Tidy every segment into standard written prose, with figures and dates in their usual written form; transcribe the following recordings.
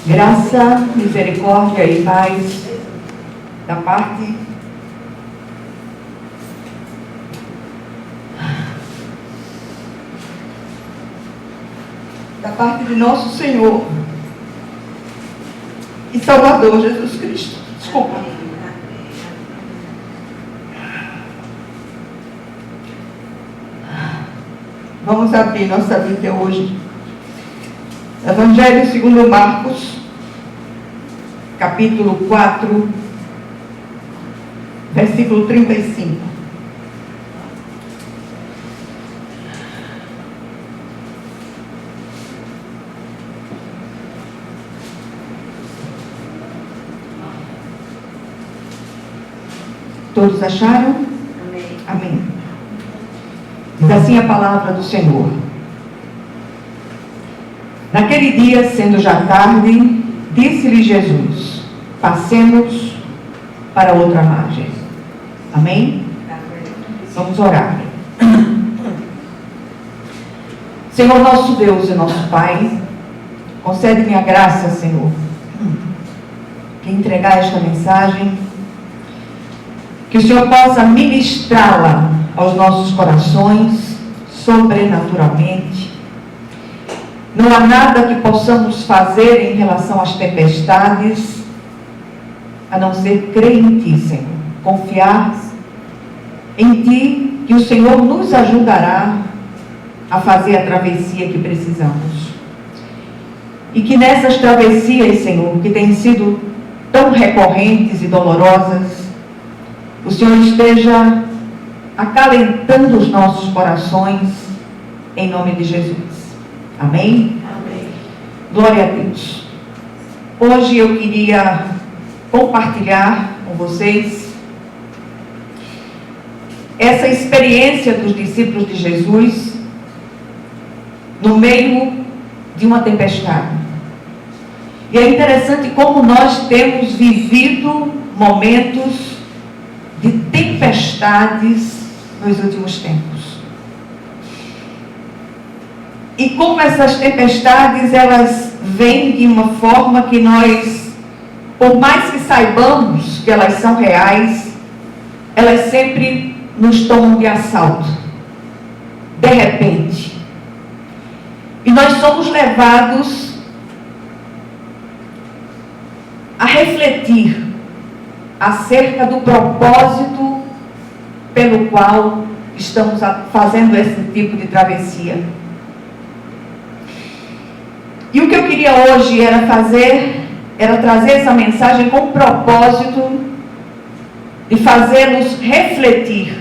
Graça, misericórdia e paz da parte de nosso Senhor e Salvador Jesus Cristo. Desculpa. Vamos abrir nossa Bíblia hoje. Evangelho segundo Marcos, capítulo 4, versículo 35. Todos acharam? Amém. Amém. Diz assim a palavra do Senhor. Naquele dia, sendo já tarde, disse-lhe Jesus: passemos para outra margem. Amém? Vamos orar. Senhor nosso Deus e nosso Pai, concede-me a graça, Senhor, de entregar esta mensagem, que o Senhor possa ministrá-la aos nossos corações, sobrenaturalmente. Não há nada que possamos fazer em relação às tempestades, a não ser crer em Ti, Senhor. Confiar em Ti, que o Senhor nos ajudará a fazer a travessia que precisamos. E que nessas travessias, Senhor, que têm sido tão recorrentes e dolorosas, o Senhor esteja acalentando os nossos corações, em nome de Jesus. Amém? Amém. Glória a Deus. Hoje eu queria compartilhar com vocês essa experiência dos discípulos de Jesus no meio de uma tempestade. E é interessante como nós temos vivido momentos de tempestades nos últimos tempos. E como essas tempestades, elas vêm de uma forma que nós, por mais que saibamos que elas são reais, elas sempre nos tomam de assalto, de repente. E nós somos levados a refletir acerca do propósito pelo qual estamos fazendo esse tipo de travessia. E o que eu queria hoje era trazer essa mensagem com o propósito de fazê-los refletir.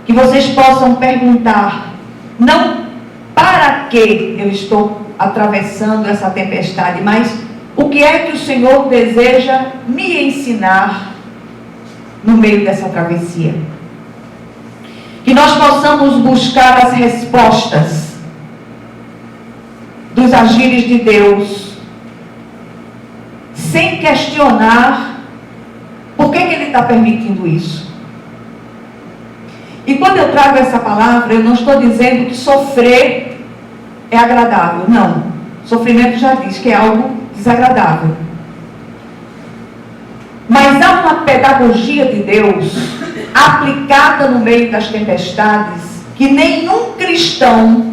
Que vocês possam perguntar, não para que eu estou atravessando essa tempestade, mas o que é que o Senhor deseja me ensinar no meio dessa travessia? Que nós possamos buscar as respostas dos agires de Deus, sem questionar por que Ele está permitindo isso. E quando eu trago essa palavra, eu não estou dizendo que sofrer é agradável. Não. Sofrimento já diz que é algo desagradável. Mas há uma pedagogia de Deus aplicada no meio das tempestades que nenhum cristão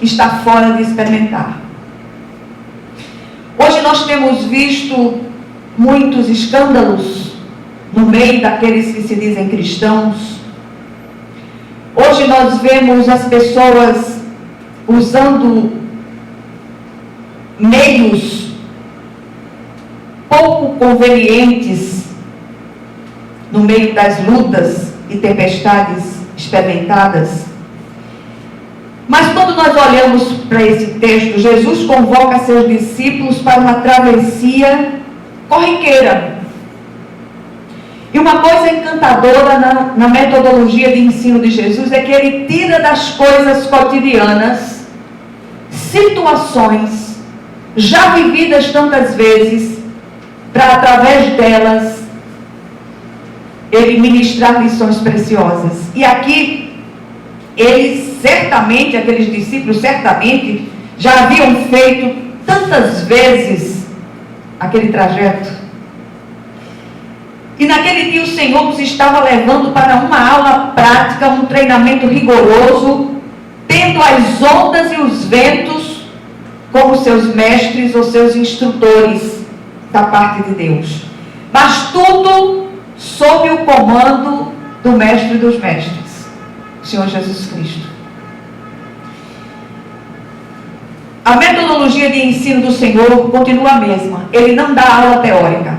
está fora de experimentar. Hoje nós temos visto muitos escândalos no meio daqueles que se dizem cristãos. Hoje nós vemos as pessoas usando meios pouco convenientes no meio das lutas e tempestades experimentadas. Mas quando nós olhamos para esse texto, Jesus convoca seus discípulos para uma travessia corriqueira. E uma coisa encantadora na metodologia de ensino de Jesus é que ele tira das coisas cotidianas situações já vividas tantas vezes, para através delas ele ministrar lições preciosas. E aqui eles certamente, aqueles discípulos certamente já haviam feito tantas vezes aquele trajeto. E naquele dia o Senhor nos estava levando para uma aula prática, um treinamento rigoroso, tendo as ondas e os ventos como seus mestres ou seus instrutores da parte de Deus. Mas tudo sob o comando do Mestre dos Mestres, o Senhor Jesus Cristo. A metodologia de ensino do Senhor continua a mesma. Ele não dá aula teórica.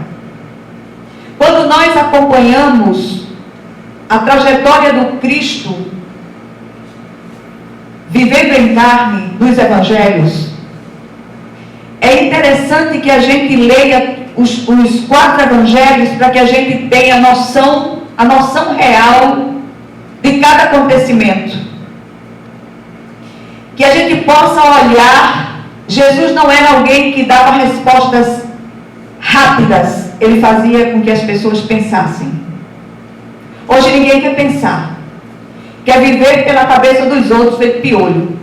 Quando nós acompanhamos a trajetória do Cristo, vivendo em carne, nos evangelhos, é interessante que a gente leia os 4 evangelhos para que a gente tenha a noção real de cada acontecimento. Que a gente possa olhar. Jesus não era alguém que dava respostas rápidas. Ele fazia com que as pessoas pensassem. Hoje ninguém quer pensar. Quer viver pela cabeça dos outros, feito piolho.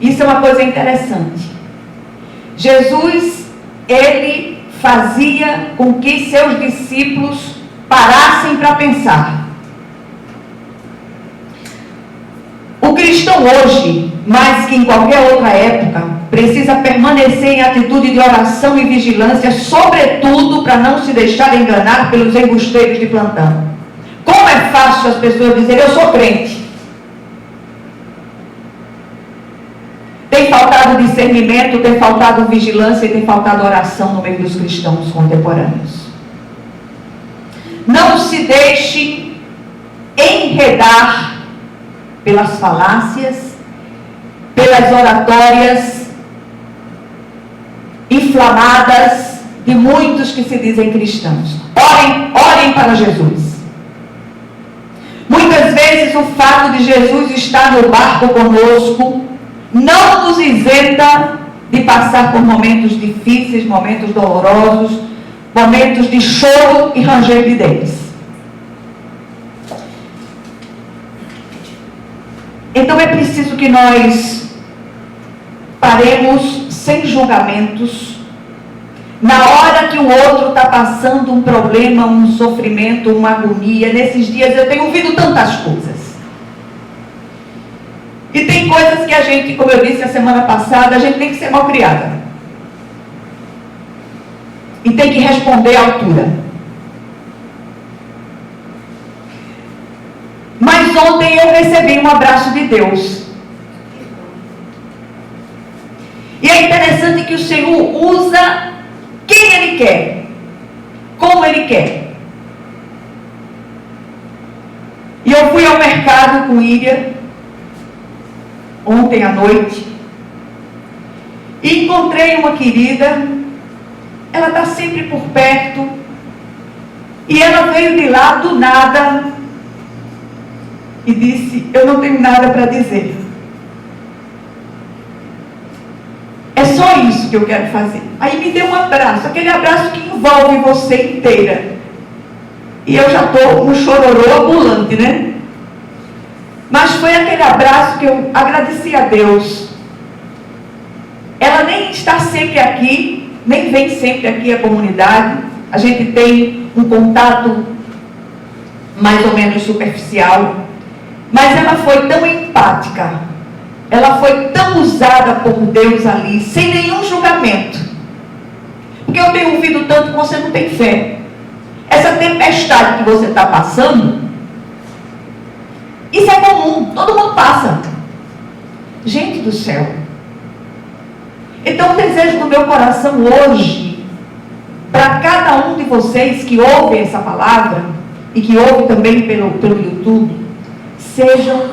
Isso é uma coisa interessante. Jesus, ele fazia com que seus discípulos parassem para pensar. O cristão hoje, mais que em qualquer outra época, precisa permanecer em atitude de oração e vigilância, sobretudo para não se deixar enganar pelos embusteiros de plantão. Como é fácil as pessoas dizerem, eu sou crente. Tem faltado discernimento, tem faltado vigilância e tem faltado oração no meio dos cristãos contemporâneos. Não se deixe enredar pelas falácias, pelas oratórias inflamadas de muitos que se dizem cristãos. Orem para Jesus. Muitas vezes o fato de Jesus estar no barco conosco não nos isenta de passar por momentos difíceis, momentos dolorosos, momentos de choro e ranger de dentes. Então é preciso que nós paremos sem julgamentos. Na hora que o outro está passando um problema, um sofrimento, uma agonia, nesses dias eu tenho ouvido tantas coisas. E tem coisas que a gente, como eu disse a semana passada, a gente tem que ser malcriada. E tem que responder à altura. Mas ontem eu recebi um abraço de Deus. E é interessante que o Senhor usa quem Ele quer, como Ele quer. E eu fui ao mercado com Íria ontem à noite e encontrei uma querida. Ela está sempre por perto e ela veio de lá do nada e disse, eu não tenho nada para dizer. É só isso que eu quero fazer. Aí me deu um abraço, aquele abraço que envolve você inteira. E eu já estou um chororô ambulante, né? Mas foi aquele abraço que eu agradeci a Deus. Ela nem está sempre aqui, nem vem sempre aqui à comunidade. A gente tem um contato mais ou menos superficial. Mas ela foi tão empática, ela foi tão usada por Deus ali, sem nenhum julgamento. Porque eu tenho ouvido tanto que você não tem fé. Essa tempestade que você está passando, isso é comum, todo mundo passa. Gente do céu. Então o desejo do meu coração hoje, para cada um de vocês que ouve essa palavra, e que ouve também pelo YouTube, sejam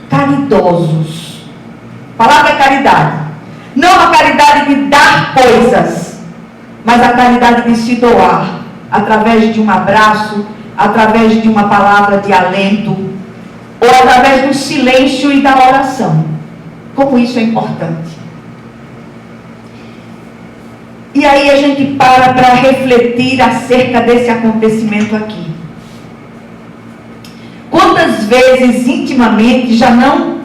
caridosos. A palavra é caridade. Não a caridade de dar coisas, mas a caridade de se doar, através de um abraço, através de uma palavra de alento, ou através do silêncio e da oração. Como isso é importante. E aí a gente para refletir acerca desse acontecimento aqui. Quantas vezes intimamente já não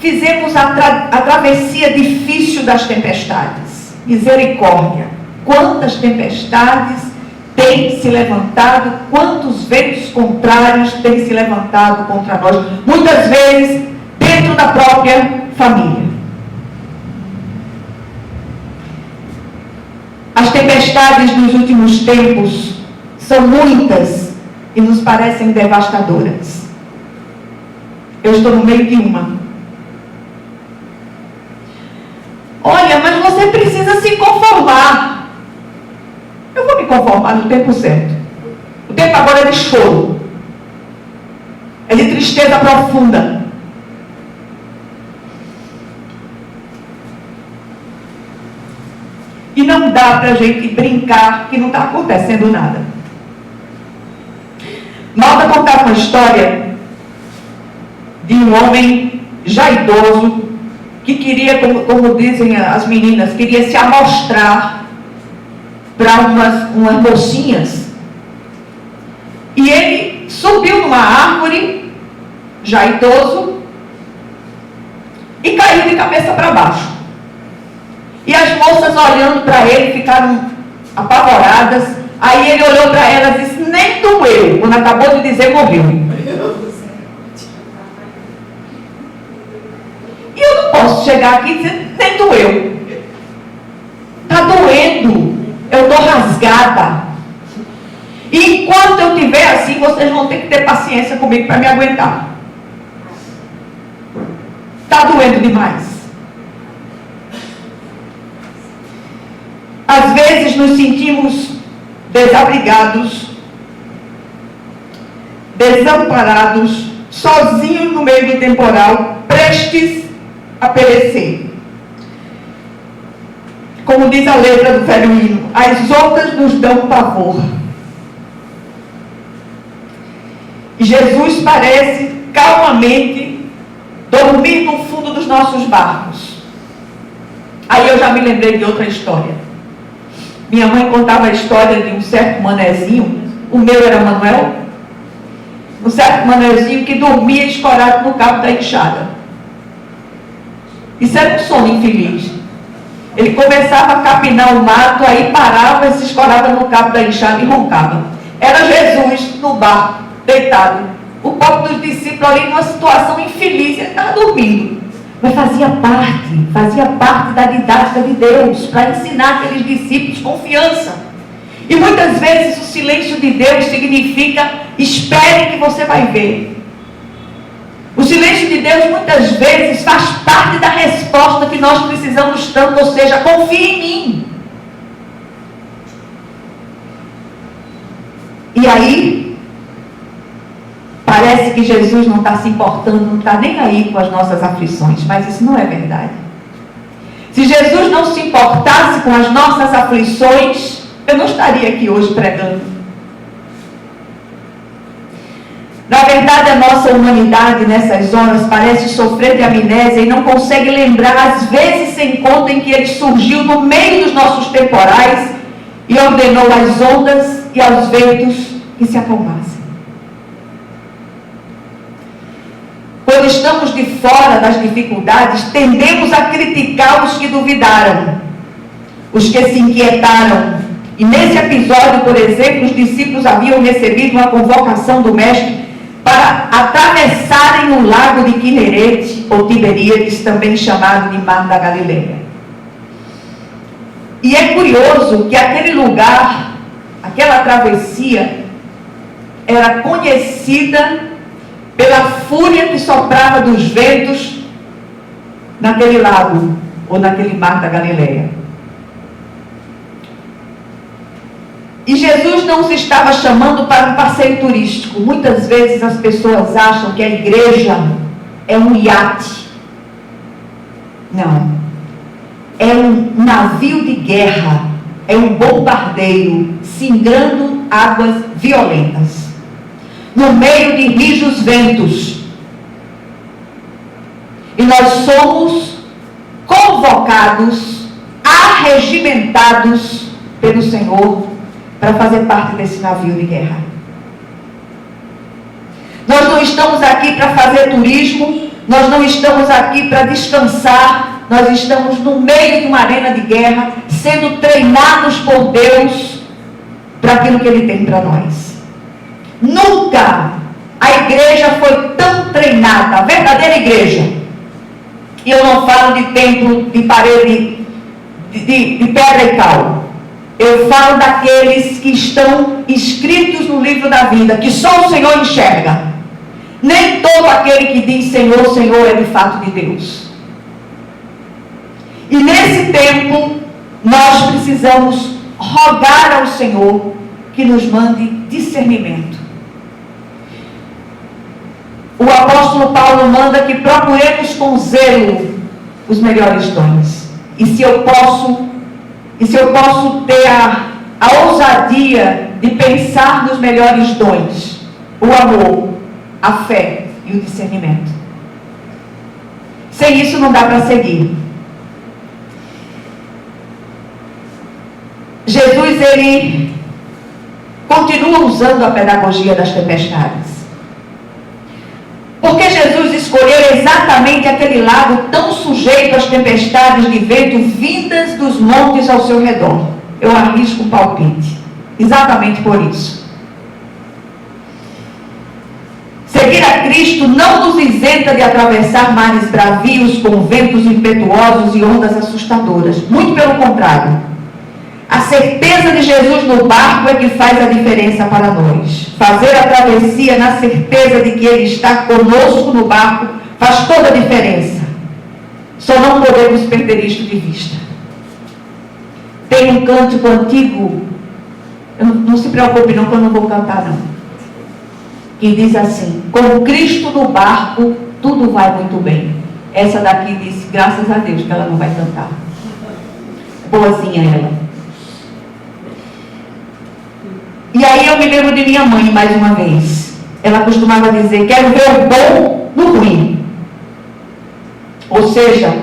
fizemos a travessia difícil das tempestades. Misericórdia! Quantas tempestades têm se levantado, quantos ventos contrários têm se levantado contra nós, muitas vezes dentro da própria família. As tempestades nos últimos tempos são muitas e nos parecem devastadoras. Eu estou no meio de uma. Olha, mas você precisa se conformar. Eu vou me conformar no tempo certo. O tempo agora é de choro. É de tristeza profunda. E não dá para a gente brincar que não está acontecendo nada. Malta contava uma história de um homem já idoso que queria, como dizem as meninas, queria se amostrar para umas mocinhas. E ele subiu numa árvore, já idoso, e caiu de cabeça para baixo. E as moças olhando para ele ficaram apavoradas. Aí ele olhou para elas e disse: nem doeu. Quando acabou de dizer, morreu. E eu não posso chegar aqui e dizer: nem doeu. Está doendo. Eu estou rasgada. E enquanto eu estiver assim, vocês vão ter que ter paciência comigo para me aguentar. Está doendo demais. Às vezes nos sentimos desabrigados, desamparados, sozinhos no meio do temporal, prestes a perecer. Como diz a letra do velho hino, as ondas nos dão pavor. E Jesus parece calmamente dormir no fundo dos nossos barcos. Aí eu já me lembrei de outra história. Minha mãe contava a história de um certo manezinho, o meu era Manuel, um certo manezinho que dormia escorado no cabo da enxada. Isso era um sono infeliz. Ele começava a capinar o mato, aí parava e se escorava no cabo da enxada e roncava. Era Jesus no barco, deitado. O pobre dos discípulos ali numa situação infeliz, ele estava dormindo. Mas fazia parte da didática de Deus, para ensinar aqueles discípulos confiança. E muitas vezes o silêncio de Deus significa: espere que você vai ver. O silêncio de Deus muitas vezes faz parte da resposta que nós precisamos tanto, ou seja, confie em mim. E aí, parece que Jesus não está se importando, não está nem aí com as nossas aflições, mas isso não é verdade. Se Jesus não se importasse com as nossas aflições, eu não estaria aqui hoje pregando. Na verdade, a nossa humanidade nessas horas parece sofrer de amnésia e não consegue lembrar as vezes sem conta em que ele surgiu no meio dos nossos temporais e ordenou às ondas e aos ventos que se acalmassem. Quando estamos de fora das dificuldades, tendemos a criticar os que duvidaram, os que se inquietaram. E nesse episódio, por exemplo, os discípulos haviam recebido uma convocação do Mestre para atravessarem o lago de Quinerete, ou Tiberíades, também chamado de Mar da Galileia. E é curioso que aquele lugar, aquela travessia, era conhecida pela fúria que soprava dos ventos naquele lago, ou naquele Mar da Galileia. E Jesus não se estava chamando para um passeio turístico. Muitas vezes as pessoas acham que a igreja é um iate. Não. É um navio de guerra. É um bombardeio singrando águas violentas, no meio de rijos ventos. E nós somos convocados, arregimentados pelo Senhor para fazer parte desse navio de guerra. Nós não estamos aqui para fazer turismo, nós não estamos aqui para descansar, nós estamos no meio de uma arena de guerra, sendo treinados por Deus para aquilo que Ele tem para nós. Nunca a igreja foi tão treinada, a verdadeira igreja, e eu não falo de templo, de parede, de pedra e cal, eu falo daqueles que estão escritos no livro da vida, que só o Senhor enxerga. Nem todo aquele que diz Senhor, Senhor é de fato de Deus. E nesse tempo, nós precisamos rogar ao Senhor que nos mande discernimento. O apóstolo Paulo manda que procuremos com zelo os melhores dons. E se eu posso ter a ousadia de pensar nos melhores dons, o amor, a fé e o discernimento. Sem isso não dá para seguir. Jesus, ele continua usando a pedagogia das tempestades. Porque Jesus escolheu exatamente aquele lado tão sujeito às tempestades de vento vindas dos montes ao seu redor. Eu arrisco um palpite. Exatamente por isso. Seguir a Cristo não nos isenta de atravessar mares bravios com ventos impetuosos e ondas assustadoras. Muito pelo contrário. A certeza de Jesus no barco é que faz a diferença para nós. Fazer a travessia na certeza de que Ele está conosco no barco faz toda a diferença. Só não podemos perder isto de vista. Tem um cântico antigo, não se preocupe não, que eu não vou cantar não, que diz assim: com Cristo no barco tudo vai muito bem. Essa daqui disse, graças a Deus que ela não vai cantar. Boazinha ela. E aí eu me lembro de minha mãe mais uma vez. Ela costumava dizer, quero ver o bom no ruim. Ou seja,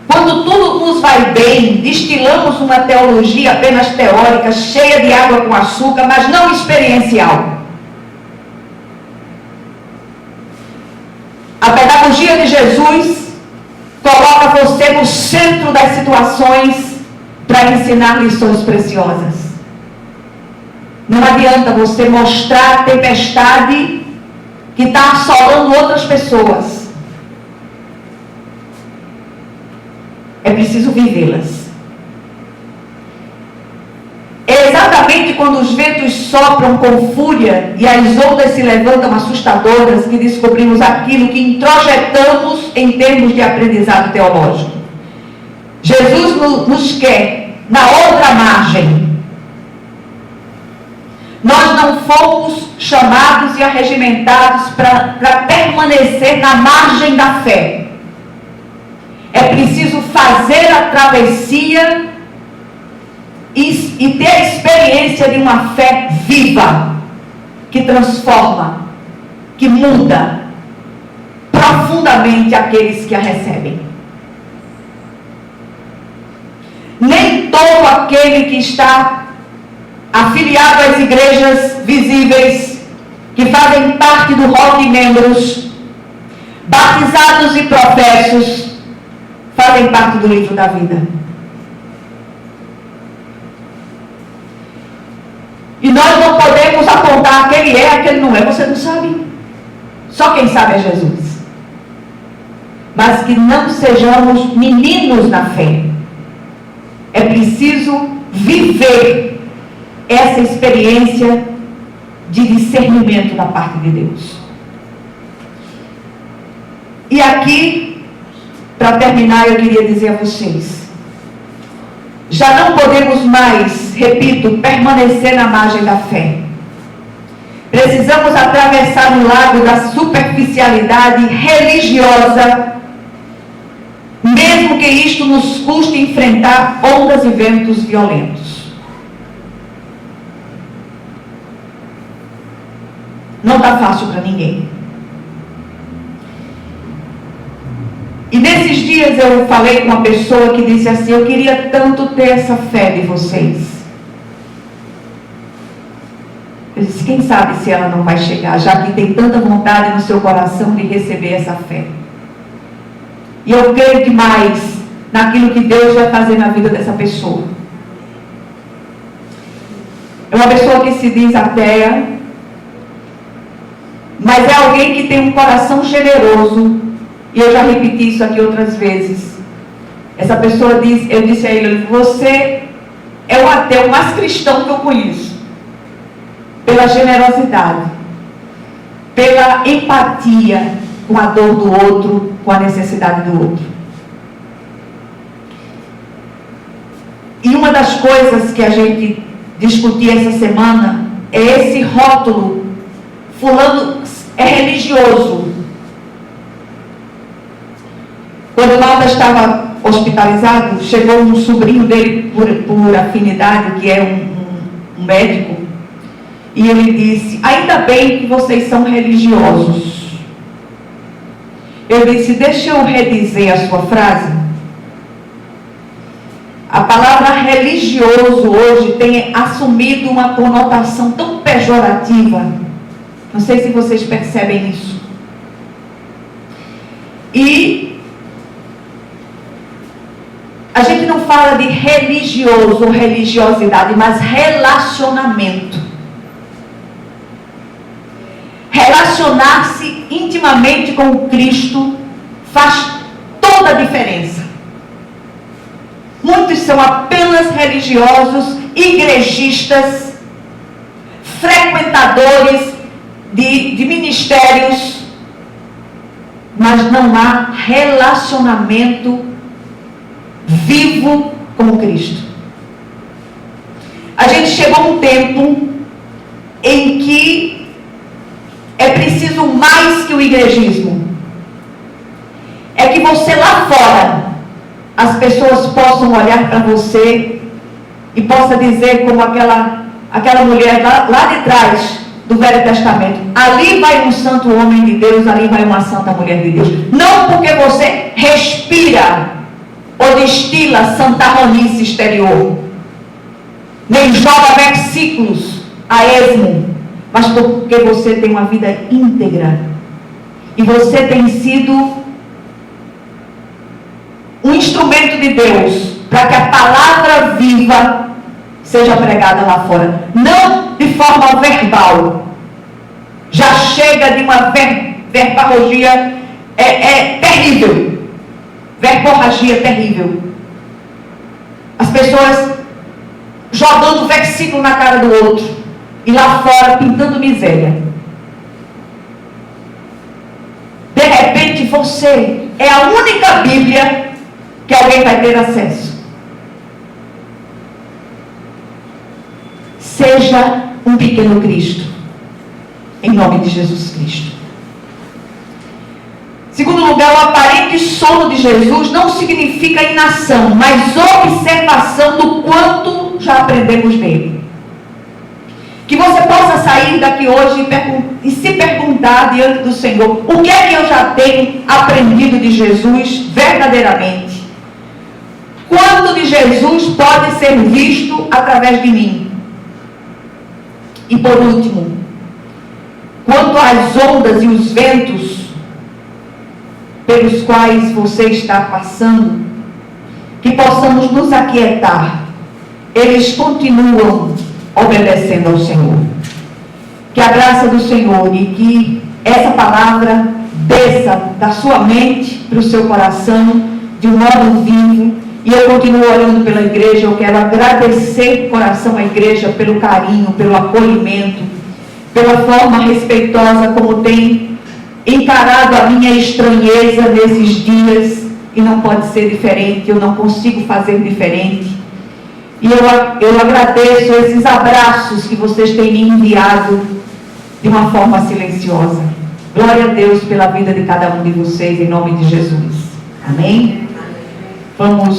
quando tudo nos vai bem, destilamos uma teologia apenas teórica, cheia de água com açúcar, mas não experiencial. A pedagogia de Jesus coloca você no centro das situações para ensinar lições preciosas. Não adianta você mostrar a tempestade que está assolando outras pessoas. É preciso vivê-las. É exatamente quando os ventos sopram com fúria e as ondas se levantam assustadoras que descobrimos aquilo que introjetamos em termos de aprendizado teológico. Jesus nos quer na outra margem. Nós não fomos chamados e arregimentados para permanecer na margem da fé. É preciso fazer a travessia e ter a experiência de uma fé viva, que transforma, que muda profundamente aqueles que a recebem. Nem todo aquele que está afiliado às igrejas visíveis, que fazem parte do rol de membros, batizados e professos, fazem parte do livro da vida. E nós não podemos apontar aquele é, aquele não é, você não sabe. Só quem sabe é Jesus. Mas que não sejamos meninos na fé. É preciso viver essa experiência de discernimento da parte de Deus. E aqui, para terminar, eu queria dizer a vocês, já não podemos mais, repito, permanecer na margem da fé. Precisamos atravessar o lago da superficialidade religiosa, mesmo que isto nos custe enfrentar ondas e ventos violentos. Não está fácil para ninguém. E nesses dias eu falei com uma pessoa que disse assim, eu queria tanto ter essa fé de vocês. Eu disse, quem sabe se ela não vai chegar, já que tem tanta vontade no seu coração de receber essa fé. E eu creio demais naquilo que Deus vai fazer na vida dessa pessoa. É uma pessoa que se diz ateia, mas é alguém que tem um coração generoso. E eu já repeti isso aqui outras vezes. Essa pessoa diz, eu disse a ele, você é o ateu mais cristão que eu conheço. Pela generosidade, pela empatia com a dor do outro, com a necessidade do outro. E uma das coisas que a gente discutiu essa semana é esse rótulo, fulano é religioso. Quando Malta estava hospitalizado, chegou um sobrinho dele por afinidade, que é um médico, e ele disse, ainda bem que vocês são religiosos. Eu disse, deixa eu redizer a sua frase. A palavra religioso hoje tem assumido uma conotação tão pejorativa. Não sei se vocês percebem isso. E a gente não fala de religioso ou religiosidade, mas relacionamento. Relacionar-se intimamente com o Cristo faz toda a diferença. Muitos são apenas religiosos, igrejistas, frequentadores de ministérios, mas não há relacionamento vivo com Cristo. A gente chegou a um tempo em que é preciso mais que o igrejismo. É que você lá fora, as pessoas possam olhar para você e possa dizer como aquela mulher lá de trás do Velho Testamento, ali vai um santo homem de Deus, ali vai uma santa mulher de Deus. Não porque você respira ou destila santarronice exterior, nem joga versículos a esmo, mas porque você tem uma vida íntegra e você tem sido um instrumento de Deus para que a palavra viva seja pregada lá fora, não de forma verbal. Já chega de uma verborragia terrível. Verborragia terrível. As pessoas jogando versículo na cara do outro e lá fora pintando miséria. De repente você é a única Bíblia que alguém vai ter acesso. Seja um pequeno Cristo, em nome de Jesus Cristo. Segundo lugar, o aparente sono de Jesus não significa inação, mas observação do quanto já aprendemos nele. Que você possa sair daqui hoje e se perguntar diante do Senhor, o que é que eu já tenho aprendido de Jesus verdadeiramente? Quanto de Jesus pode ser visto através de mim? E por último, quanto às ondas e os ventos pelos quais você está passando, que possamos nos aquietar, eles continuam obedecendo ao Senhor. Que a graça do Senhor e que essa palavra desça da sua mente para o seu coração de um modo vivo. E eu continuo orando pela igreja. Eu quero agradecer de coração à igreja pelo carinho, pelo acolhimento, pela forma respeitosa como tem encarado a minha estranheza nesses dias. E não pode ser diferente, eu não consigo fazer diferente. E eu agradeço esses abraços que vocês têm me enviado de uma forma silenciosa. Glória a Deus pela vida de cada um de vocês, em nome de Jesus. Amém? Vamos